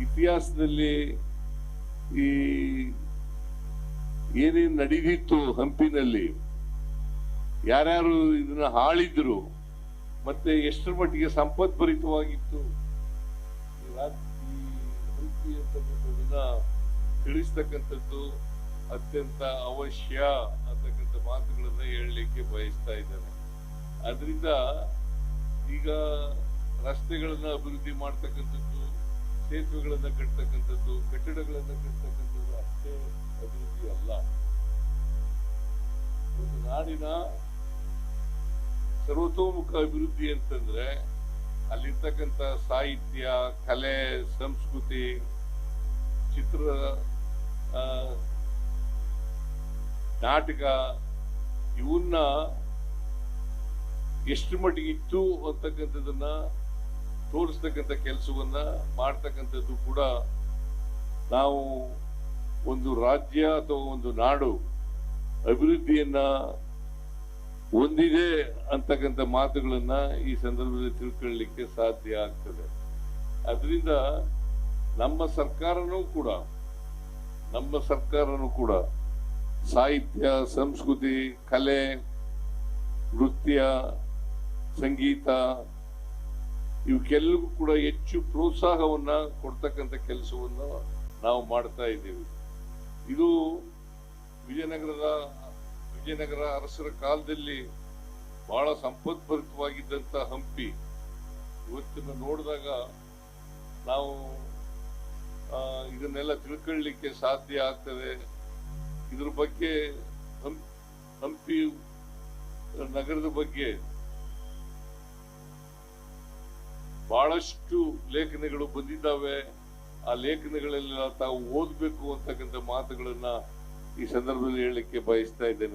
ಇತಿಹಾಸದಲ್ಲಿ ಈ ಏನೇನು ನಡೆದಿತ್ತು ಹಂಪಿನಲ್ಲಿ, ಯಾರ್ಯಾರು ಇದನ್ನ ಆಳಿದ್ರು, ಮತ್ತೆ ಎಷ್ಟರ ಮಟ್ಟಿಗೆ ಸಂಪದ್ಭರಿತವಾಗಿತ್ತು ಈ ಹಂಪಿ ಅಂತಕ್ಕಂಥದನ್ನ ತಿಳಿಸ್ತಕ್ಕಂಥದ್ದು ಅತ್ಯಂತ ಅವಶ್ಯ ಅಂತಕ್ಕಂಥ ಮಾತುಗಳನ್ನ ಹೇಳಲಿಕ್ಕೆ ಬಯಸ್ತಾ ಇದ್ದಾರೆ. ಅದರಿಂದ ಈಗ ರಸ್ತೆಗಳನ್ನ ಅಭಿವೃದ್ಧಿ ಮಾಡ್ತಕ್ಕಂಥದ್ದು, ಸೇತುವೆಗಳನ್ನ ಕಟ್ತಕ್ಕಂಥದ್ದು, ಕಟ್ಟಡಗಳನ್ನ ಕಟ್ತಕ್ಕಂಥದ್ದು ಅಷ್ಟೇ ಅಭಿವೃದ್ಧಿ ಅಲ್ಲ. ಒಂದು ನಾಡಿನ ಸರ್ವತೋಮುಖ ಅಭಿವೃದ್ಧಿ ಅಂತಂದ್ರೆ ಅಲ್ಲಿರ್ತಕ್ಕಂಥ ಸಾಹಿತ್ಯ, ಕಲೆ, ಸಂಸ್ಕೃತಿ, ಚಿತ್ರ, ನಾಟಕ ಇವನ್ನ ಎಷ್ಟು ಮಟ್ಟಿಗೆ ಇತ್ತು ಅಂತಕ್ಕಂಥದನ್ನ ತೋರಿಸ್ತಕ್ಕಂಥ ಕೆಲಸವನ್ನ ಮಾಡ್ತಕ್ಕಂಥದ್ದು ಕೂಡ ನಾವು ಒಂದು ರಾಜ್ಯ ಅಥವಾ ಒಂದು ನಾಡು ಅಭಿವೃದ್ಧಿಯನ್ನ ಹೊಂದಿದೆ ಅಂತಕ್ಕಂಥ ಮಾತುಗಳನ್ನ ಈ ಸಂದರ್ಭದಲ್ಲಿ ತಿಳ್ಕೊಳ್ಳಲಿಕ್ಕೆ ಸಾಧ್ಯ ಆಗ್ತದೆ. ಅದರಿಂದ ನಮ್ಮ ಸರ್ಕಾರನೂ ಕೂಡ ಸಾಹಿತ್ಯ, ಸಂಸ್ಕೃತಿ, ಕಲೆ, ನೃತ್ಯ, ಸಂಗೀತ ಇವಕ್ಕೆಲ್ಲರಿಗೂ ಕೂಡ ಹೆಚ್ಚು ಪ್ರೋತ್ಸಾಹವನ್ನ ಕೊಡ್ತಕ್ಕಂಥ ಕೆಲಸವನ್ನು ನಾವು ಮಾಡ್ತಾ ಇದ್ದೀವಿ. ಇದು ವಿಜಯನಗರ ಅರಸರ ಕಾಲದಲ್ಲಿ ಬಹಳ ಸಂಪದ್ಭರಿತವಾಗಿದ್ದಂತ ಹಂಪಿ ಇವತ್ತಿನ ನೋಡಿದಾಗ ನಾವು ಇದನ್ನೆಲ್ಲ ತಿಳ್ಕೊಳ್ಳಿಕ್ಕೆ ಸಾಧ್ಯ ಆಗ್ತದೆ. ಇದ್ರ ಬಗ್ಗೆ ಹಂಪಿ ನಗರದ ಬಗ್ಗೆ ಬಹಳಷ್ಟು ಲೇಖನಗಳು ಬಂದಿದ್ದಾವೆ. ಆ ಲೇಖನಗಳೆಲ್ಲ ತಾವು ಓದಬೇಕು ಅಂತಕ್ಕಂಥ ಮಾತುಗಳನ್ನ ಈ ಸಂದರ್ಭದಲ್ಲಿ ಹೇಳಲಿಕ್ಕೆ ಬಯಸ್ತಾ ಇದ್ದೇನೆ.